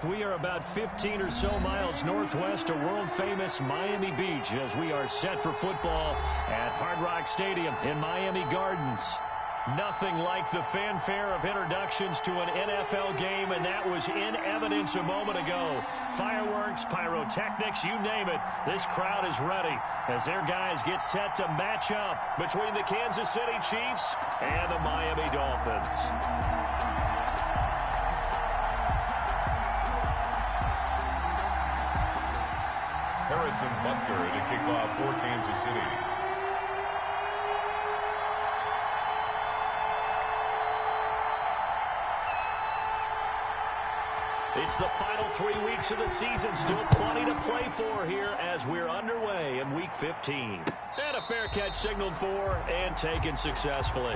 We are about 15 or so miles northwest of world-famous Miami Beach as we are set for football at Hard Rock Stadium in Miami Gardens. Nothing like the fanfare of introductions to an NFL game, and that was in evidence a moment ago. Fireworks, pyrotechnics, you name it. This crowd is ready as their guys get set to match up between the Kansas City Chiefs and the Miami Dolphins. Harrison Butker to kick off for Kansas City. It's the final 3 weeks of the season. Still plenty to play for here as we're underway in Week 15. And a fair catch signaled for and taken successfully.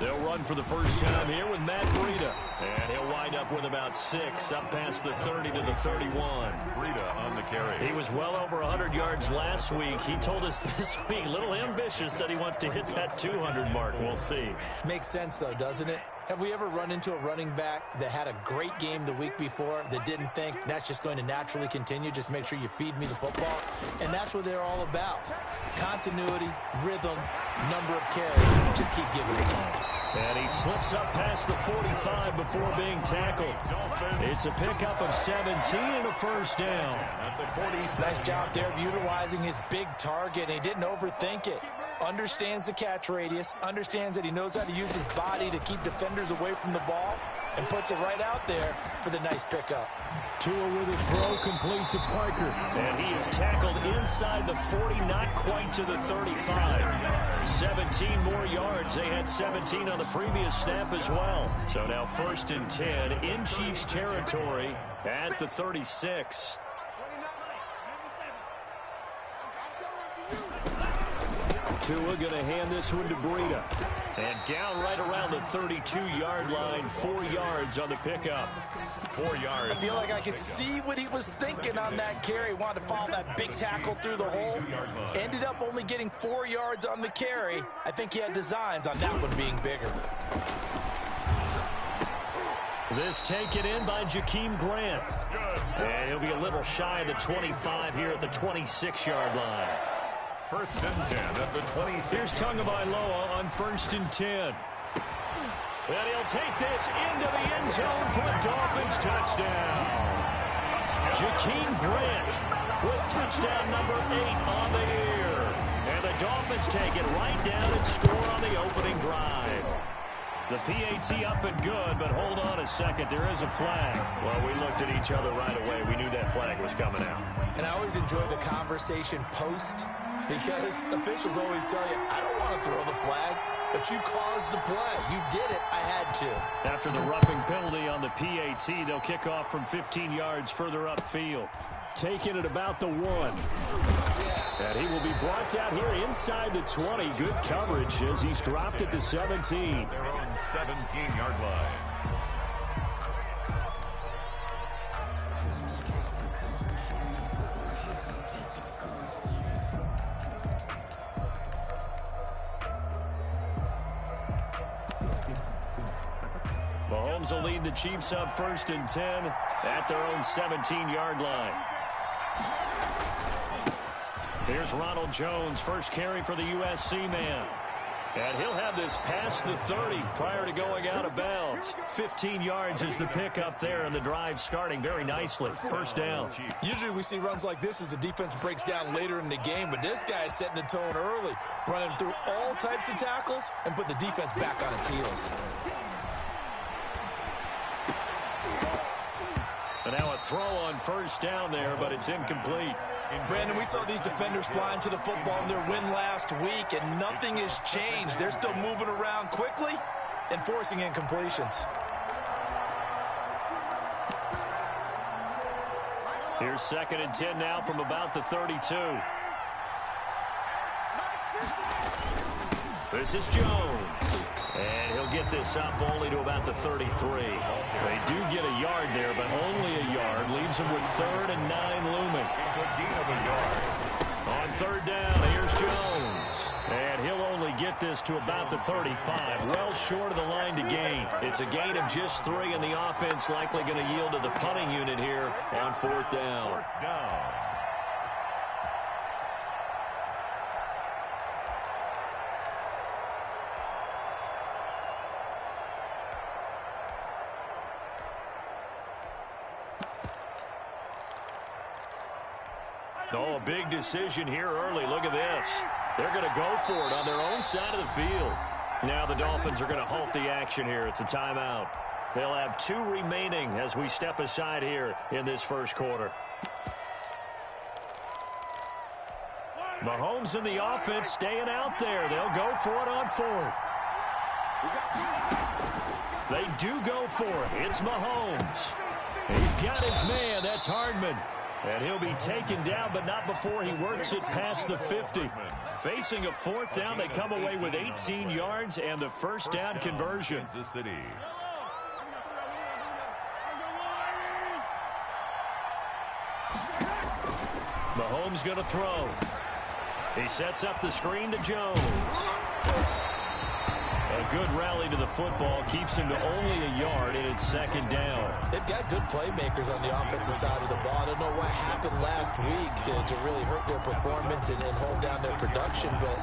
They'll run for the first time here with Matt Breida. And he'll wind up with about 6, up past the 30 to the 31. Breida on the carry. He was well over 100 yards last week. He told us this week, a little ambitious, said he wants to hit that 200 mark. We'll see. Makes sense, though, doesn't it? Have we ever run into a running back that had a great game the week before that didn't think that's just going to naturally continue? Just make sure you feed me the football. And that's what they're all about. Continuity, rhythm, number of carries. Just keep giving it to him. And he slips up past the 45 before being tackled. It's a pickup of 17 and a first down. Nice job there of utilizing his big target. He didn't overthink it. Understands the catch radius, understands that he knows how to use his body to keep defenders away from the ball, and puts it right out there for the nice pickup. Tua with a throw complete to Parker. And he is tackled inside the 40, not quite to the 35. 17 more yards. They had 17 on the previous snap as well. So now 1st and 10 in Chiefs territory at the 36. Tua going to hand this one to Breida. And down right around the 32-yard line, 4 yards on the pickup. 4 yards. I feel like I could see what he was thinking on that carry. Wanted to follow that big tackle through the hole. Ended up only getting 4 yards on the carry. I think he had designs on that one being bigger. This taken in by Jakeem Grant. And he'll be a little shy of the 25 here at the 26-yard line. 1st and 10 at the 26. Here's Tagovailoa on 1st and 10. And he'll take this into the end zone for a Dolphins touchdown. Jakeem Grant with touchdown number 8 on the year. And the Dolphins take it right down and score on the opening drive. The PAT up and good, but hold on a second. There is a flag. Well, we looked at each other right away. We knew that flag was coming out. And I always enjoy the conversation post, because officials always tell you, I don't want to throw the flag, but you caused the play. You did it. I had to. After the roughing penalty on the PAT, they'll kick off from 15 yards further upfield. Taking it about the 1. And he will be brought down here inside the 20. Good coverage as he's dropped at the 17. Their own 17-yard line. Mahomes will lead the Chiefs up 1st and 10 at their own 17-yard line. Here's Ronald Jones, first carry for the USC man. And he'll have this past the 30 prior to going out of bounds. 15 yards is the pickup there, and the drive starting very nicely. First down. Usually we see runs like this as the defense breaks down later in the game, but this guy is setting the tone early, running through all types of tackles and put the defense back on its heels. And now a throw on first down there, but it's incomplete. Brandon, we saw these defenders flying to the football in their win last week, and nothing has changed. They're still moving around quickly and forcing incompletions. Here's 2nd and 10 now from about the 32. This is Jones. And he'll get this up only to about the 33. They do get a yard there, but only a yard. Leaves them with 3rd and 9 looming. It's a gain of a yard. On 3rd down, here's Jones. And he'll only get this to about the 35, well short of the line to gain. It's a gain of just 3, and the offense likely going to yield to the punting unit here on 4th down. 4th down. Oh, a big decision here early. Look at this. They're going to go for it on their own side of the field. Now the Dolphins are going to halt the action here. It's a timeout. They'll have 2 remaining as we step aside here in this first quarter. Mahomes and the offense staying out there. They'll go for it on 4th. They do go for it. It's Mahomes. He's got his man. That's Hardman. And he'll be taken down, but not before he works it past the 50. Facing a 4th down, they come away with 18 yards and the first down conversion. Kansas City. Mahomes going to throw. He sets up the screen to Jones. A good rally to the football keeps him to only a yard, and it's 2nd down. They've got good playmakers on the offensive side of the ball. I don't know what happened last week to really hurt their performance and hold down their production, but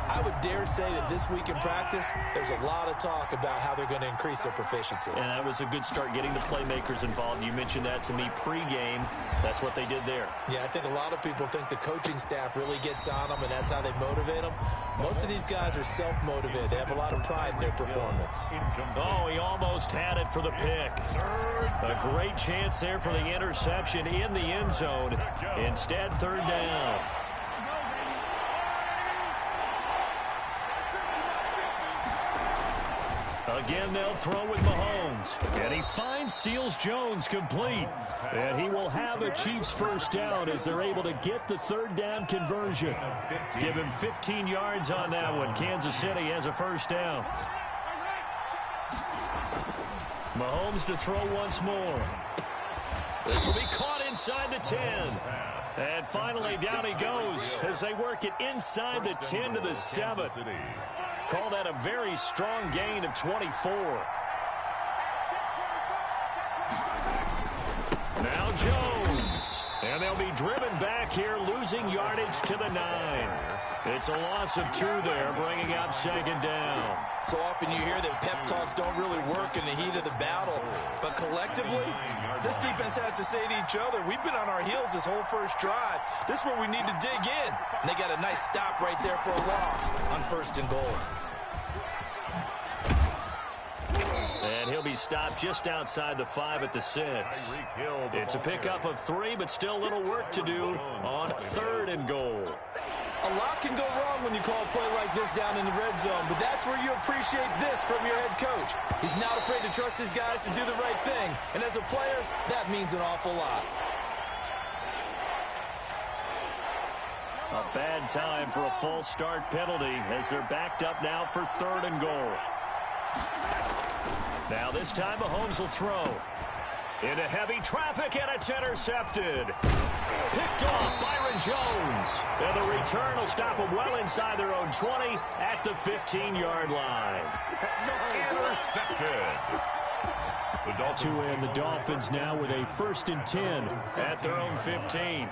I would dare say that this week in practice, there's a lot of talk about how they're going to increase their proficiency. And that was a good start getting the playmakers involved. You mentioned that to me pregame. That's what they did there. Yeah, I think a lot of people think the coaching staff really gets on them, and that's how they motivate them. Most of these guys are self-motivated. They have a lot of pride in their performance. Oh, he almost had it for the pick. A great chance there for the interception in the end zone. Instead, 3rd down. Again, they'll throw with Mahomes. And he finds Seals Jones complete. And he will have a Chiefs first down as they're able to get the 3rd down conversion. Give him 15 yards on that one. Kansas City has a first down. Mahomes to throw once more. This will be caught inside the 10. And finally, down he goes as they work it inside the 10 to the 7. Call that a very strong gain of 24. Now Jones. And they'll be driven back here, losing yardage to the 9. It's a loss of 2 there, bringing up 2nd down. So often you hear that pep talks don't really work in the heat of the battle. But collectively, this defense has to say to each other, we've been on our heels this whole first drive. This is where we need to dig in. And they got a nice stop right there for a loss on 1st and goal. And he'll be stopped just outside the 5 at the 6. It's a pickup of 3, but still a little work to do on 3rd and goal. A lot can go wrong when you call a play like this down in the red zone, but that's where you appreciate this from your head coach. He's not afraid to trust his guys to do the right thing, and as a player, that means an awful lot. A bad time for a false start penalty as they're backed up now for 3rd and goal. Now this time Mahomes will throw. Into heavy traffic, and it's intercepted. Picked off Byron Jones. And the return will stop them well inside their own 20 at the 15-yard line. Intercepted. To end the Dolphins now with a 1st and 10 at their own 15.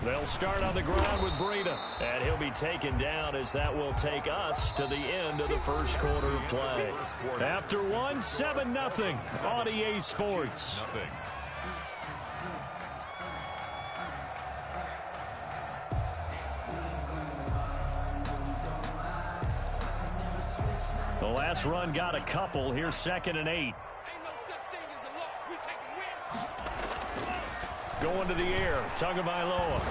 They'll start on the ground with Breida, and he'll be taken down as that will take us to the end of the first quarter of play. After one, 7-0 on EA Sports. The last run got a couple. Here's 2nd and 8. Going to the air. Tagovailoa.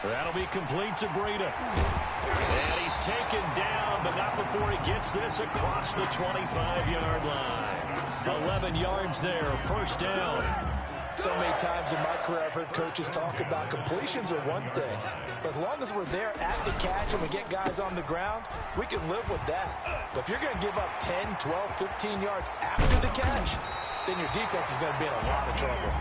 That'll be complete to Breida. And he's taken down, but not before he gets this across the 25-yard line. 11 yards there, 1st down. So many times in my career I've heard coaches talk about completions are one thing. But as long as we're there at the catch and we get guys on the ground, we can live with that. But if you're going to give up 10, 12, 15 yards after the catch, then your defense is going to be in a lot of trouble.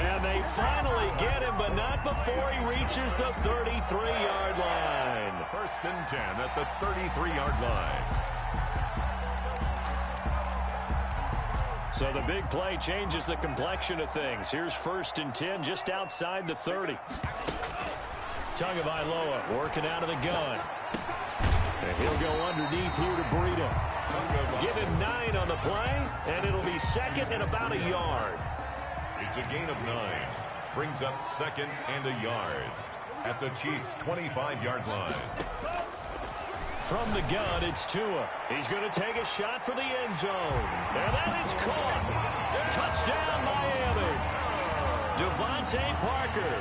And they finally get him, but not before he reaches the 33-yard line. 1st and 10 at the 33-yard line. So the big play changes the complexion of things. Here's 1st and 10 just outside the 30. Tagovailoa working out of the gun. And he'll go underneath here to Breida. Give him 9 on the play, and it'll be 2nd and about a yard. It's a gain of 9. Brings up 2nd and a yard at the Chiefs' 25-yard line. From the gun, it's Tua. He's going to take a shot for the end zone. And that is caught. Touchdown, Miami. Devontae Parker,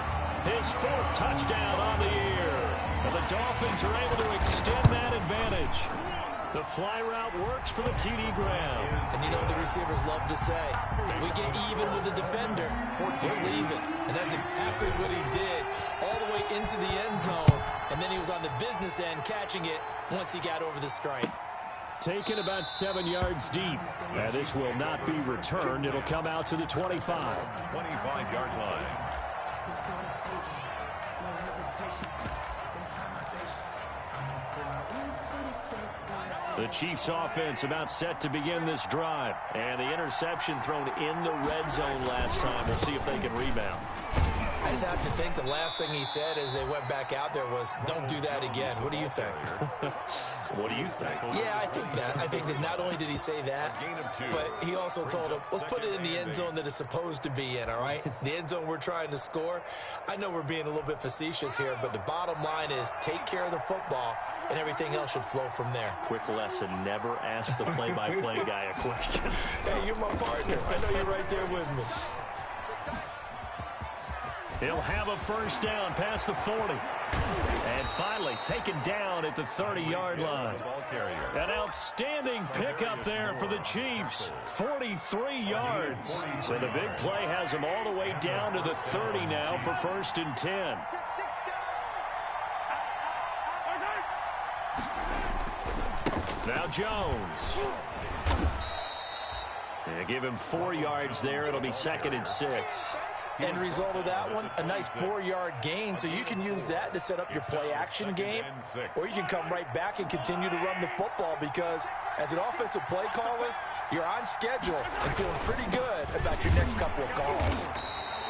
his 4th touchdown on the year. And the Dolphins are able to extend that advantage. The fly route works for the TD ground. And you know what the receivers love to say? If we get even with the defender, we're leaving. And that's exactly what he did all the way into the end zone. And then he was on the business end catching it once he got over the stripe. Taken about 7 yards deep. Now this will not be returned. It'll come out to the 25. 25-yard line. The Chiefs offense about set to begin this drive. And the interception thrown in the red zone last time. We'll see if they can rebound. I just have to think the last thing he said as they went back out there was, don't do that again. What do you think? What do you think? Yeah, I think that. I think that not only did he say that, but he also told him, let's put it in the end zone that it's supposed to be in, all right? The end zone we're trying to score. I know we're being a little bit facetious here, but the bottom line is take care of the football, and everything else should flow from there. Quick lesson, never ask the play-by-play guy a question. Hey, you're my partner. I know you're right there with me. He'll have a 1st down past the 40. And finally taken down at the 30-yard line. An outstanding pickup there for the Chiefs. 43 yards. So the big play has him all the way down to the 30 now for 1st and 10. Now Jones. And give him 4 yards there. It'll be 2nd and 6. End result of that one, a nice 4-yard gain. So you can use that to set up your play-action game, or you can come right back and continue to run the football because as an offensive play caller, you're on schedule and feeling pretty good about your next couple of calls.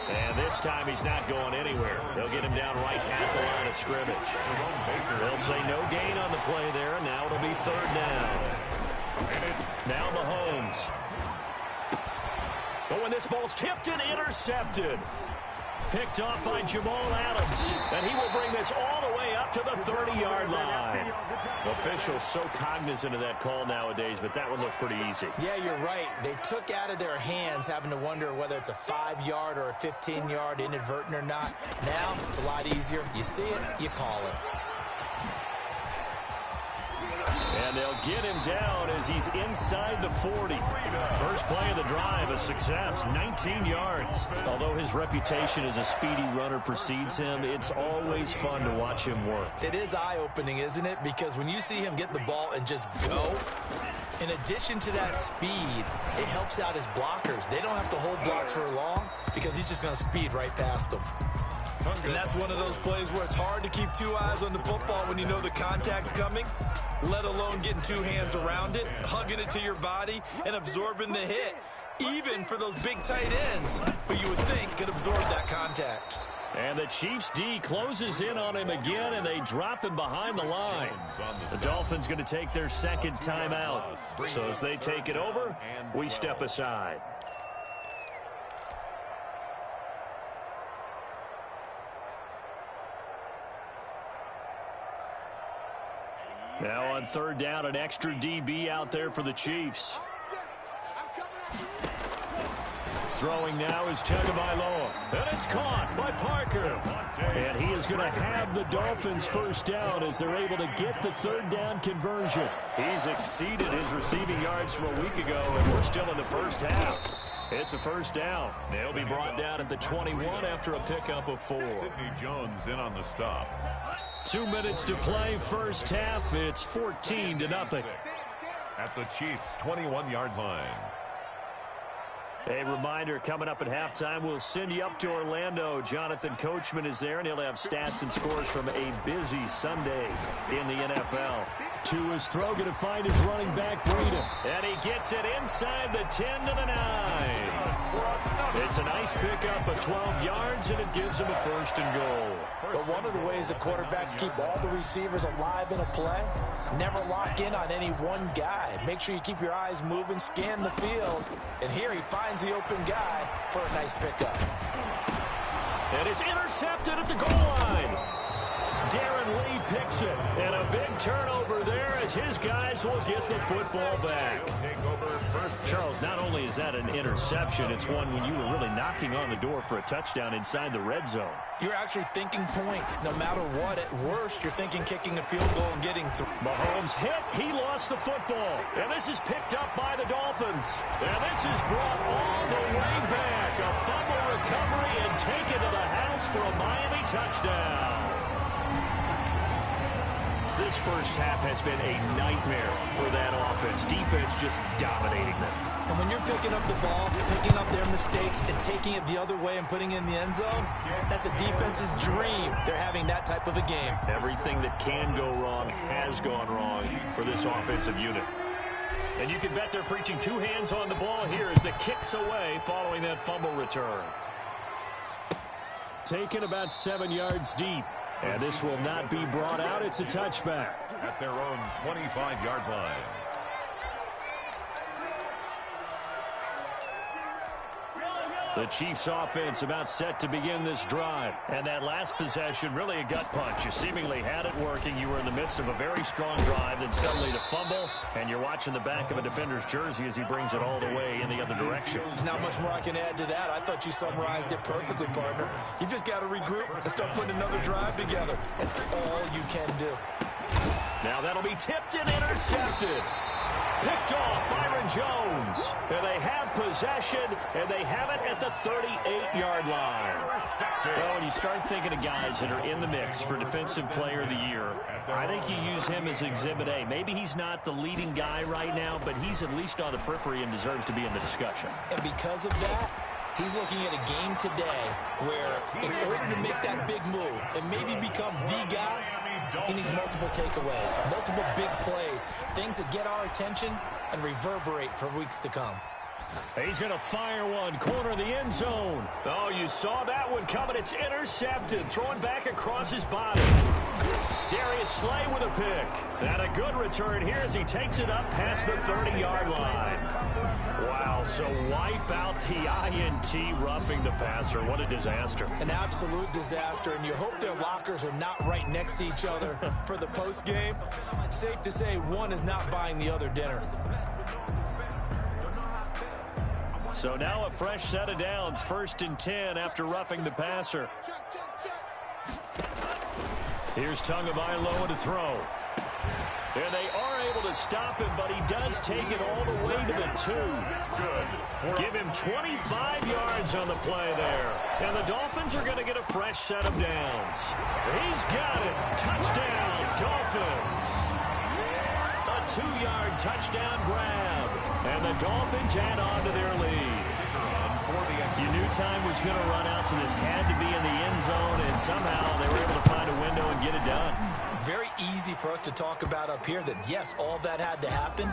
And this time he's not going anywhere. They'll get him down right at the line of scrimmage. They'll say no gain on the play there, and now it'll be 3rd down. Now Mahomes. But when this ball's tipped and intercepted. Picked off by Jamal Adams. And he will bring this all the way up to the 30-yard line. Officials so cognizant of that call nowadays, but that one looked pretty easy. Yeah, you're right. They took out of their hands having to wonder whether it's a 5-yard or a 15-yard inadvertent or not. Now, it's a lot easier. You see it, you call it. And they'll get him down as he's inside the 40. First play of the drive, a success, 19 yards. Although his reputation as a speedy runner precedes him, it's always fun to watch him work. It is eye-opening, isn't it? Because when you see him get the ball and just go, in addition to that speed, it helps out his blockers. They don't have to hold blocks for long because he's just going to speed right past them. And that's one of those plays where it's hard to keep 2 eyes on the football when you know the contact's coming, let alone getting 2 hands around it, hugging it to your body, and absorbing the hit, even for those big tight ends, who you would think could absorb that contact. And the Chiefs' D closes in on him again, and they drop him behind the line. The Dolphins going to take their 2nd timeout. So as they take it over, we step aside. Now on third down, an extra DB out there for the Chiefs. Throwing now is Tagovailoa, and it's caught by Parker. And he is going to have the Dolphins first down as they're able to get the third down conversion. He's exceeded his receiving yards from a week ago, and we're still in the first half. It's a first down. They'll be brought down at the 21 after a pickup of 4. Sidney Jones in on the stop. 2 minutes to play, first half. It's 14-0. At the Chiefs' 21-yard line. A reminder, coming up at halftime, we'll send you up to Orlando. Jonathan Coachman is there, and he'll have stats and scores from a busy Sunday in the NFL. To his throw, going to find his running back, Breida. And he gets it inside the 10 to the 9. It's a nice pickup of 12 yards, and it gives him a first and goal. But one of the ways the quarterbacks keep all the receivers alive in a play, never lock in on any one guy. Make sure you keep your eyes moving, scan the field, and here he finds the open guy for a nice pickup. And it's intercepted at the goal line. Darren Lee picks it, and a big turnover there as his guys will get the football back. Charles, not only is that an interception, it's one when you were really knocking on the door for a touchdown inside the red zone. You're actually thinking points. No matter what, at worst, you're thinking kicking a field goal and getting through. Mahomes hit. He lost the football. And this is picked up by the Dolphins. And this is brought all the way back. A fumble recovery and taken to the house for a Miami touchdown. This first half has been a nightmare for that offense. Defense just dominating them. And when you're picking up the ball, picking up their mistakes, and taking it the other way and putting it in the end zone, that's a defense's dream. They're having that type of a game. Everything that can go wrong has gone wrong for this offensive unit. And you can bet they're preaching 2 hands on the ball here as the kick's away following that fumble return. Taken about 7 yards deep. And this will not be brought out. It's a touchback. At their own 25-yard line. The Chiefs offense about set to begin this drive. And that last possession, really a gut punch. You seemingly had it working. You were in the midst of a very strong drive. Then suddenly the fumble. And you're watching the back of a defender's jersey as he brings it all the way in the other direction. There's not much more I can add to that. I thought you summarized it perfectly, partner. You just got to regroup and start putting another drive together. That's all you can do. Now that'll be tipped and intercepted. Picked off Byron Jones. And they have possession, and they have it at the 38-yard line. Well, when you start thinking of guys that are in the mix for Defensive Player of the Year, I think you use him as Exhibit A. Maybe he's not the leading guy right now, but he's at least on the periphery and deserves to be in the discussion. And because of that, he's looking at a game today where in order to make that big move and maybe become the guy, he needs multiple takeaways, multiple big plays, things that get our attention and reverberate for weeks to come. He's going to fire one, corner of the end zone. Oh, you saw that one coming. It's intercepted, throwing back across his body. Darius Slay with a pick. And a good return here as he takes it up past the 30-yard line. Wow, so wipe out the INT roughing the passer. What a disaster. An absolute disaster, and you hope their lockers are not right next to each other for the postgame. Safe to say one is not buying the other dinner. So now a fresh set of downs, 1st and 10 after roughing the passer. Here's Tagovailoa to throw. And they are able to stop him, but he does take it all the way to the 2. Give him 25 yards on the play there. And the Dolphins are going to get a fresh set of downs. He's got it. Touchdown, Dolphins. A 2-yard touchdown grab. And the Dolphins add on to their lead. You knew time was going to run out, so this had to be in the end zone, and somehow they were able to find a window and get it done. Very easy for us to talk about up here that, yes, all that had to happen,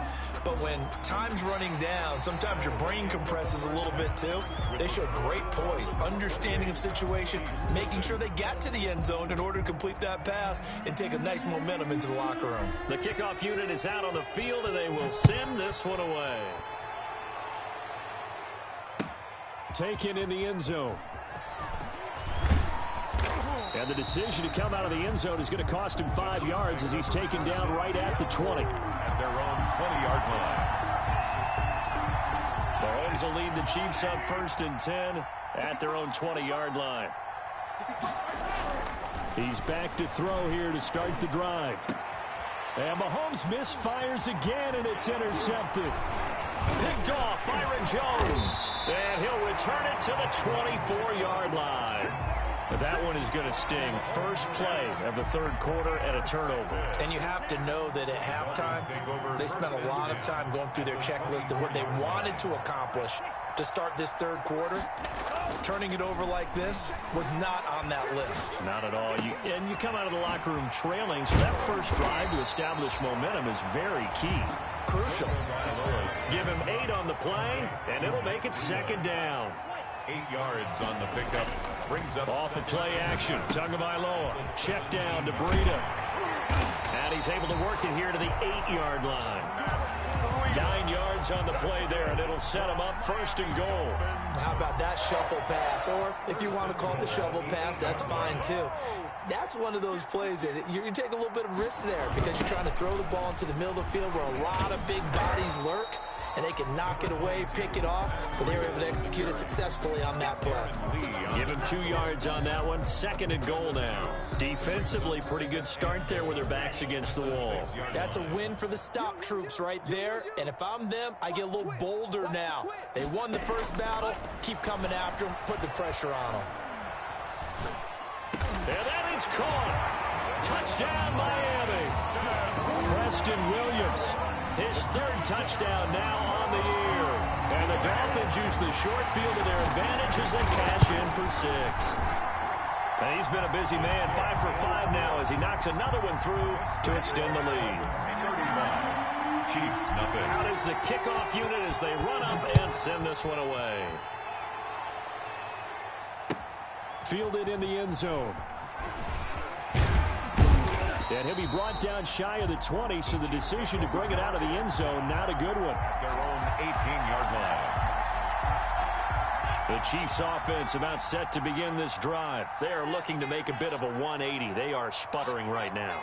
but when time's running down, sometimes your brain compresses a little bit too. They showed great poise, understanding of situation, making sure they got to the end zone in order to complete that pass and take a nice momentum into the locker room. The kickoff unit is out on the field, and they will send this one away. Taken in the end zone. And the decision to come out of the end zone is going to cost him 5 yards as he's taken down right at the 20. At their own 20-yard line. Mahomes will lead the Chiefs up 1st and 10 at their own 20-yard line. He's back to throw here to start the drive. And Mahomes misfires again, and it's intercepted. Picked off Byron Jones. And he'll return it to the 24-yard line. But that one is going to sting. First play of the 3rd quarter and a turnover. And you have to know that at halftime, they spent a lot of time going through their checklist of what they wanted to accomplish to start this 3rd quarter. Turning it over like this was not on that list. Not at all. And you come out of the locker room trailing, so that first drive to establish momentum is very key. Crucial. Give him 8 on the play, and it'll make it 2nd down. 8 yards on the pickup. Brings up off the play action. Tagovailoa. Check down to Breida. And he's able to work it here to the 8-yard line. 9 yards on the play there, and it'll set him up 1st and goal. How about that shuffle pass? Or if you want to call it the shovel pass, that's fine too. That's one of those plays that you take a little bit of risk there because you're trying to throw the ball into the middle of the field where a lot of big bodies lurk, and they can knock it away, pick it off, but they were able to execute it successfully on that play. Give him 2 yards on that one. 2nd and goal now. Defensively, pretty good start there with their backs against the wall. That's a win for the stop troops right there, and if I'm them, I get a little bolder now. They won the first battle, keep coming after them, put the pressure on them. And that is caught. Touchdown, Miami. Preston Williams, his 3rd touchdown now on the year. And the Dolphins use the short field to their advantage as they cash in for 6. And he's been a busy man, 5 for 5 now as he knocks another one through to extend the lead. 39. Chiefs, nothing. Out is the kickoff unit as they run up and send this one away. Fielded in the end zone. And he'll be brought down shy of the 20, so the decision to bring it out of the end zone, not a good one. Their own 18-yard line. The Chiefs offense about set to begin this drive. They are looking to make a bit of a 180. They are sputtering right now.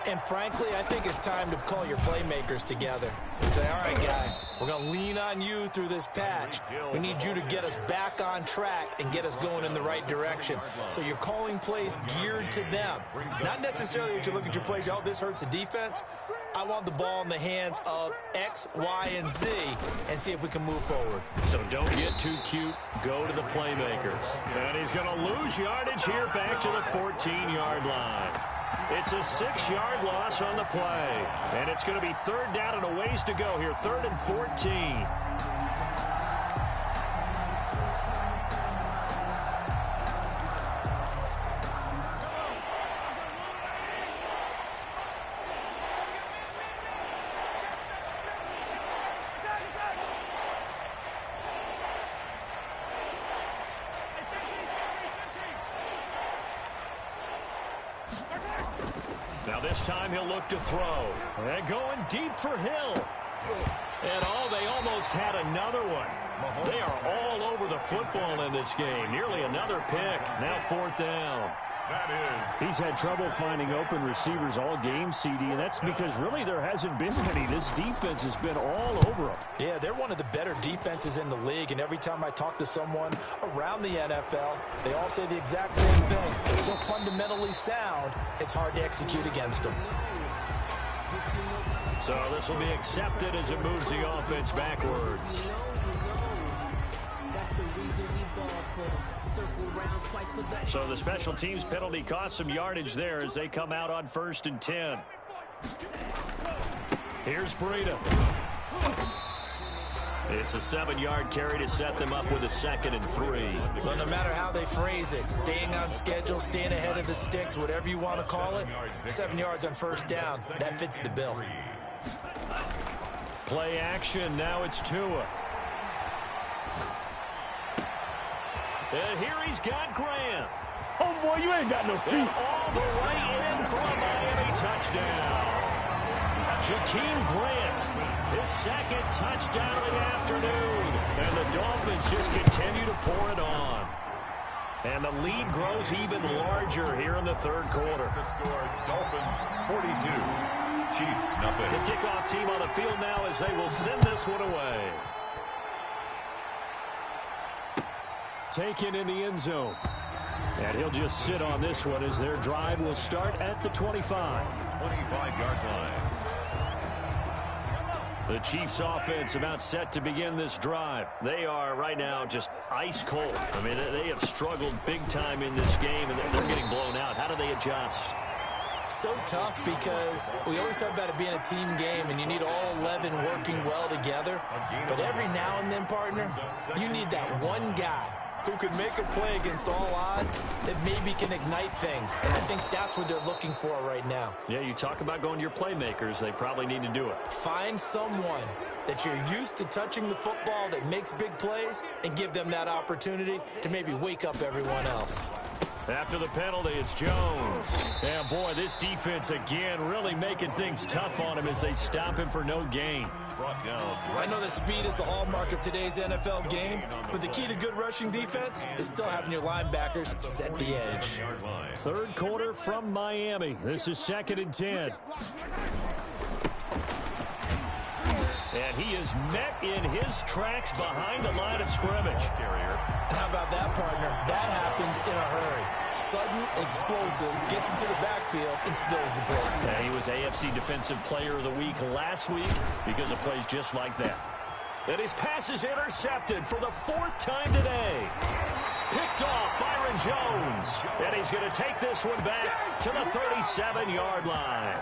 And frankly, I think it's time to call your playmakers together and say, all right, guys, we're going to lean on you through this patch. We need you to get us back on track and get us going in the right direction. So you're calling plays geared to them. Not necessarily that you look at your plays, oh, this hurts the defense. I want the ball in the hands of X, Y, and Z and see if we can move forward. So don't get too cute. Go to the playmakers. And he's going to lose yardage here back to the 14-yard line. It's a 6-yard loss on the play. And it's going to be 3rd down and a ways to go here. 3rd and 14. Now this time he'll look to throw. And going deep for Hill. And they almost had another one. They are all over the football in this game. Nearly another pick. Now 4th down. He's had trouble finding open receivers all game, CD, and that's because really there hasn't been any. This defense has been all over them. Yeah, they're one of the better defenses in the league, and every time I talk to someone around the NFL, they all say the exact same thing. They're so fundamentally sound, it's hard to execute against them. So this will be accepted as it moves the offense backwards. So the special teams penalty cost some yardage there as they come out on 1st and 10. Here's Breida. It's a 7-yard carry to set them up with a 2nd and 3. Well, no matter how they phrase it, staying on schedule, staying ahead of the sticks, whatever you want to call it, 7 yards on 1st down, that fits the bill. Play action, now it's Tua. And here he's got Graham. Oh, boy, you ain't got no feet. And all the way in for a Miami touchdown. Jakeem Grant, his 2nd touchdown of the afternoon. And the Dolphins just continue to pour it on. And the lead grows even larger here in the third quarter. The score, Dolphins 42, Chiefs nothing. The kickoff team on the field now as they will send this one away. Taken in the end zone. And he'll just sit on this one as their drive will start at the 25. 25-yard line. The Chiefs offense about set to begin this drive. They are right now just ice cold. I mean, they have struggled big time in this game, and they're getting blown out. How do they adjust? So tough because we always talk about it being a team game, and you need all 11 working well together. But every now and then, partner, you need that one guy who can make a play against all odds that maybe can ignite things. And I think that's what they're looking for right now. Yeah, you talk about going to your playmakers. They probably need to do it. Find someone that you're used to touching the football that makes big plays and give them that opportunity to maybe wake up everyone else. After the penalty, it's Jones. And, boy, this defense, again, really making things tough on him as they stop him for no gain. I know that speed is the hallmark of today's NFL game, but the key to good rushing defense is still having your linebackers set the edge. Third quarter from Miami. This is 2nd and 10. And he is met in his tracks behind the line of scrimmage. How about that, partner? That happened in a hurry. Sudden, explosive, gets into the backfield, and spills the play. Yeah, he was AFC Defensive Player of the Week last week because of plays just like that. And his pass is intercepted for the 4th time today. Picked off Byron Jones. And he's going to take this one back to the 37-yard line.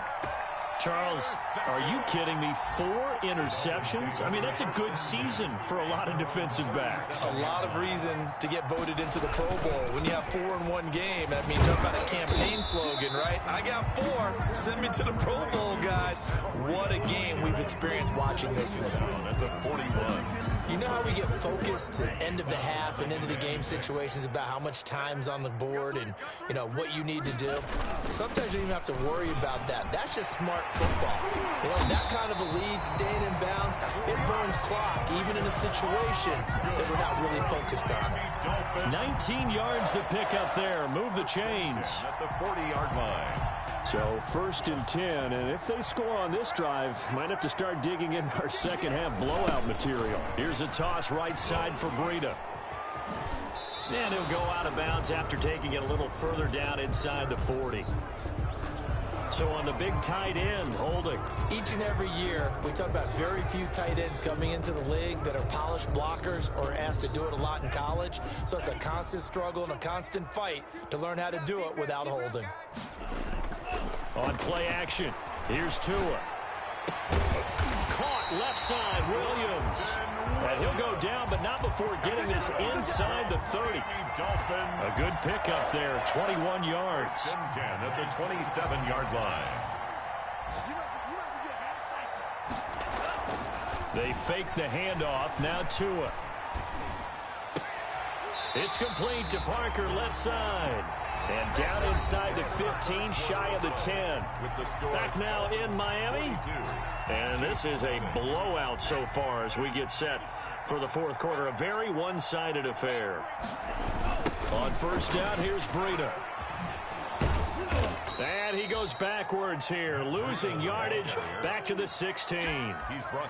Charles, are you kidding me? 4 interceptions? I mean, that's a good season for a lot of defensive backs. A lot of reason to get voted into the Pro Bowl. When you have 4 in one game, that means talk about a campaign slogan, right? I got 4. Send me to the Pro Bowl, guys. What a game we've experienced watching this one. That's a 41. You know how we get focused at end of the half and into the game situations about how much time's on the board and, you know, what you need to do? Sometimes you don't even have to worry about that. That's just smart football. You know, that kind of a lead, staying in bounds, it burns clock, even in a situation that we're not really focused on. 19 yards to pick up there. Move the chains. At the 40-yard line. So 1st and 10, and if they score on this drive, might have to start digging in our second half blowout material. Here's a toss right side for Breida. And he'll go out of bounds after taking it a little further down inside the 40. So on the big tight end, holding. Each and every year, we talk about very few tight ends coming into the league that are polished blockers or asked to do it a lot in college. So it's a constant struggle and a constant fight to learn how to do it without holding. On play action, here's Tua. Caught left side, Williams. And he'll go down, but not before getting this inside the 30. A good pickup there, 21 yards. 10 at the 27-yard line. They fake the handoff, now Tua. It's complete to Parker, left side. And down inside the 15, shy of the 10. Back now in Miami. And this is a blowout so far as we get set for the 4th quarter. A very one-sided affair. On 1st down, here's Breida. And he goes backwards here, losing yardage back to the 16.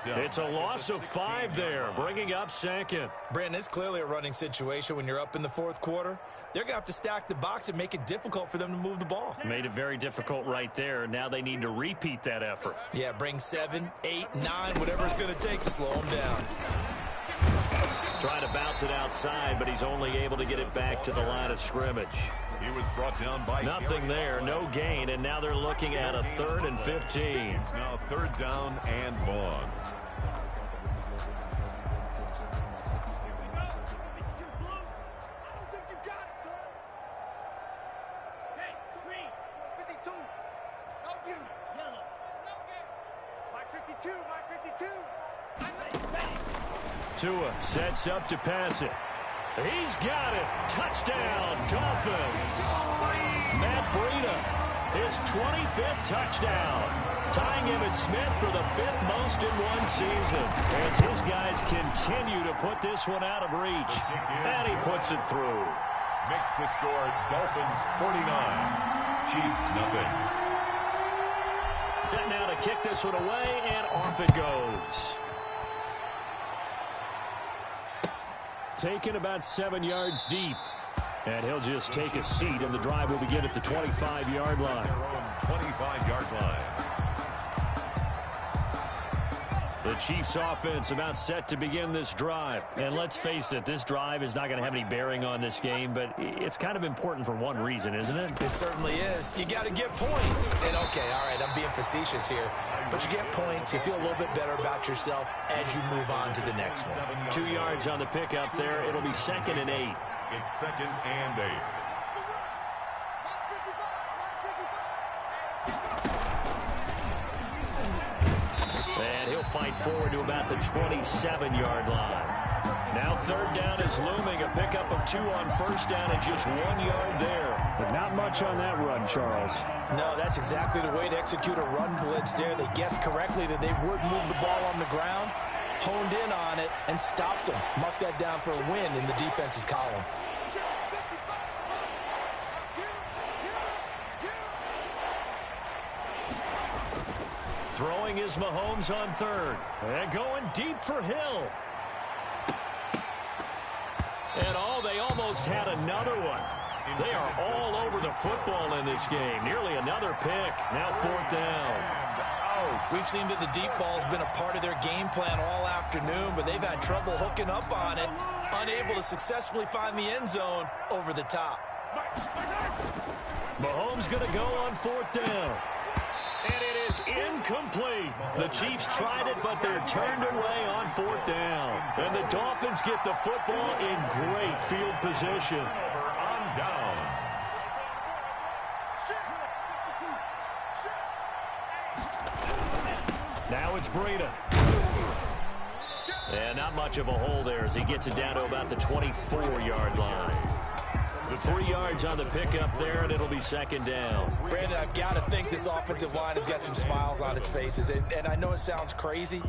It's a loss of 5 there, bringing up 2nd. Brandon, it's clearly a running situation when you're up in the 4th quarter. They're going to have to stack the box and make it difficult for them to move the ball. Made it very difficult right there. Now they need to repeat that effort. Yeah, bring 7, 8, 9, whatever it's going to take to slow them down. Trying to bounce it outside, but he's only able to get it back to the line of scrimmage. He was brought down by nothing there, no gain, and now they're looking at a 3rd and 15. It's now 3rd down and long. Tua sets up to pass it. He's got it. Touchdown, Dolphins. Matt Breida, his 25th touchdown. Tying Emmitt Smith for the 5th most in one season. As his guys continue to put this one out of reach. And he puts it through. Makes the score Dolphins 49, Chiefs nothing. Set now to kick this one away, and off it goes. Taken about 7 yards deep. And he'll just take a seat, and the drive will begin at the 25-yard line. Their own 25-yard line. The Chiefs offense about set to begin this drive. And let's face it, this drive is not going to have any bearing on this game, but it's kind of important for one reason, isn't it? It certainly is. You got to get points. And okay, all right, I'm being facetious here. But you get points, you feel a little bit better about yourself as you move on to the next one. 2 yards on the pickup there. It'll be 2nd and 8. It's 2nd and 8. And he'll fight forward to about the 27-yard line. Now 3rd down is looming. A pickup of 2 on 1st down and just 1 yard there. But not much on that run, Charles. No, that's exactly the way to execute a run blitz there. They guessed correctly that they would move the ball on the ground, honed in on it, and stopped them. Mark that down for a win in the defense's column. Throwing is Mahomes on 3rd. And going deep for Hill. And they almost had another one. They are all over the football in this game. Nearly another pick. Now 4th down. We've seen that the deep ball's been a part of their game plan all afternoon, but they've had trouble hooking up on it, unable to successfully find the end zone over the top. Mahomes going to go on 4th down. And it is incomplete. The Chiefs tried it, but they're turned away on 4th down. And the Dolphins get the football in great field position. On downs. Now it's Breida. And not much of a hole there as he gets it down to about the 24-yard line. The 3 yards on the pickup there, and it'll be 2nd down. Brandon, I've got to think this offensive line has got some smiles on its faces. And I know it sounds crazy,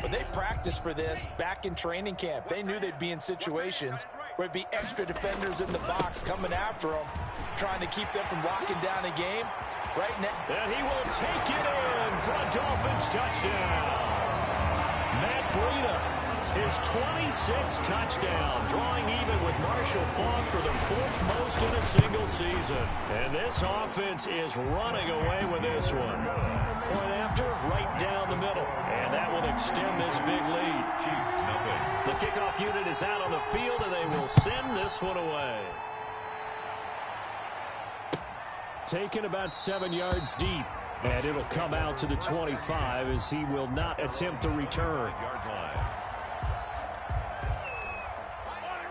but they practiced for this back in training camp. They knew they'd be in situations where it'd be extra defenders in the box coming after them, trying to keep them from locking down a game. Right now. And he will take it in for a Dolphins touchdown. Matt Breida, his 26th touchdown, drawing even with Marshall Faulk for the 4th most in a single season. And this offense is running away with this one. Point after, right down the middle. And that will extend this big lead. Chiefs nothing. The kickoff unit is out on the field, and they will send this one away. Taken about 7 yards deep. And it'll come out to the 25 as he will not attempt to return.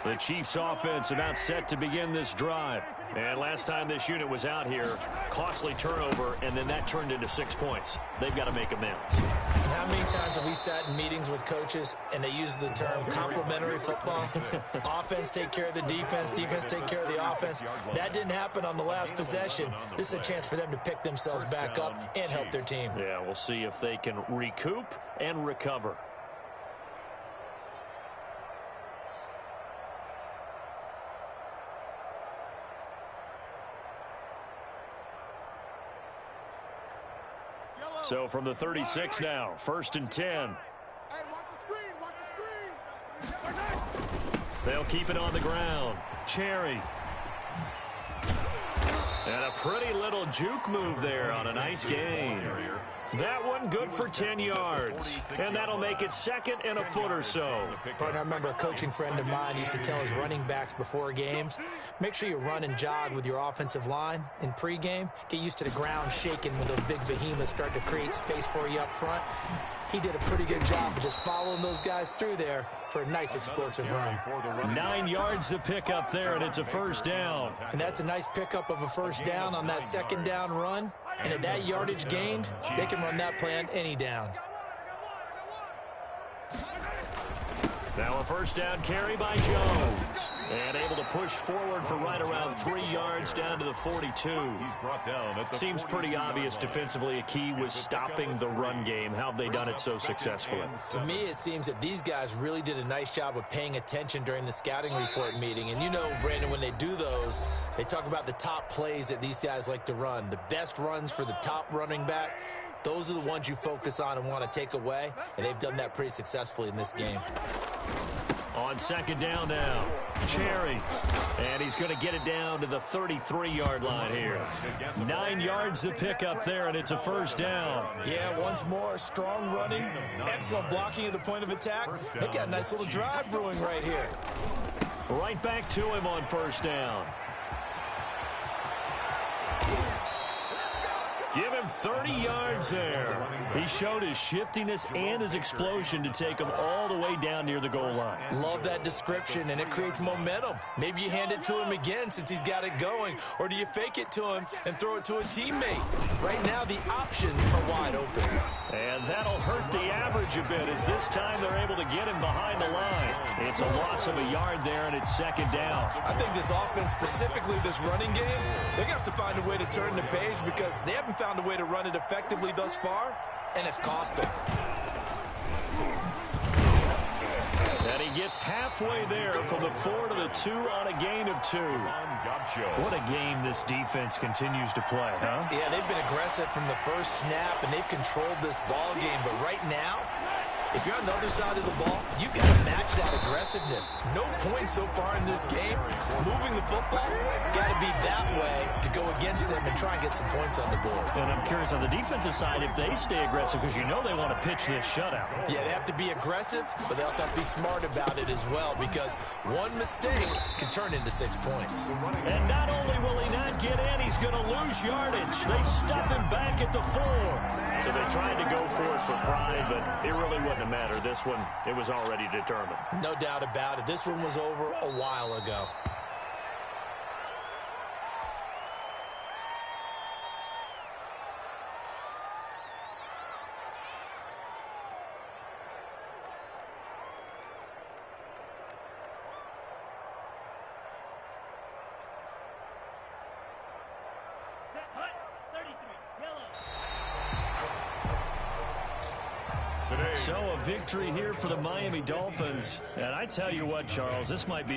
The Chiefs offense about set to begin this drive. And last time this unit was out here, costly turnover, and then that turned into 6 points. They've got to make amends. And how many times have we sat in meetings with coaches and they use the term complementary football? Offense take care of the defense, defense take care of the offense. That didn't happen on the last possession. This is a chance for them to pick themselves back up and help their team. Yeah, we'll see if they can recoup and recover. So from the 36 now, 1st and 10. They'll keep it on the ground. Cherry. And a pretty little juke move there on a nice gain. That one good for 10 yards. And that'll make it 2nd and a foot or so. Partner, I remember a coaching friend of mine used to tell his running backs before games, make sure you run and jog with your offensive line in pregame. Get used to the ground shaking when those big behemoths start to create space for you up front. He did a pretty good job of just following those guys through there for a nice explosive run. 9 yards to pick up there, and it's a 1st down. And that's a nice pickup of a 1st down on that 2nd down run. And at that yardage gained, they can run that play on any down. Now a first down carry by Jones. And able to push forward for right around 3 yards down to the 42. He's brought down at the Seems pretty obvious defensively a key was stopping the run game. How have they done it so successfully? To me, it seems that these guys really did a nice job of paying attention during the scouting report meeting. And you know, Brandon, when they do those, they talk about the top plays that these guys like to run. The best runs for the top running back. Those are the ones you focus on and want to take away. And they've done that pretty successfully in this game. On second down now, Cherry. And he's going to get it down to the 33-yard line here. 9 yards to pick up there, and it's a first down. Yeah, once more, strong running, excellent blocking at the point of attack. They've got a nice little drive brewing right here. Right back to him on first down. Give him 30 yards there. He showed his shiftiness and his explosion to take him all the way down near the goal line. Love that description, and it creates momentum. Maybe you hand it to him again since he's got it going, or do you fake it to him and throw it to a teammate? Right now, the options are wide open. And that'll hurt the average a bit as this time they're able to get him behind the line. It's a loss of a yard there, and it's second down. I think this offense, specifically this running game, they're going to have to find a way to turn the page because they haven't found a way to run it effectively thus far, and it's cost them. And he gets halfway there from the 4 to the 2 on a gain of 2. What a game this defense continues to play, huh? Yeah, they've been aggressive from the first snap, and they've controlled this ball game. But right now, if you're on the other side of the ball, you got to match that aggressiveness. No points so far in this game. Moving the football, got to be that way to go against them and try and get some points on the board. And I'm curious on the defensive side if they stay aggressive because you know they want to pitch this shutout. Yeah, they have to be aggressive, but they also have to be smart about it as well because one mistake can turn into 6 points. And not only will he not get in, he's going to lose yardage. They stuff him back at the 4. So they tried to go for it for pride, but it really wouldn't have mattered. This one, it was already determined. No doubt about it. This one was over a while ago. So a victory here for the Miami Dolphins. And I tell you what, Charles, this might be a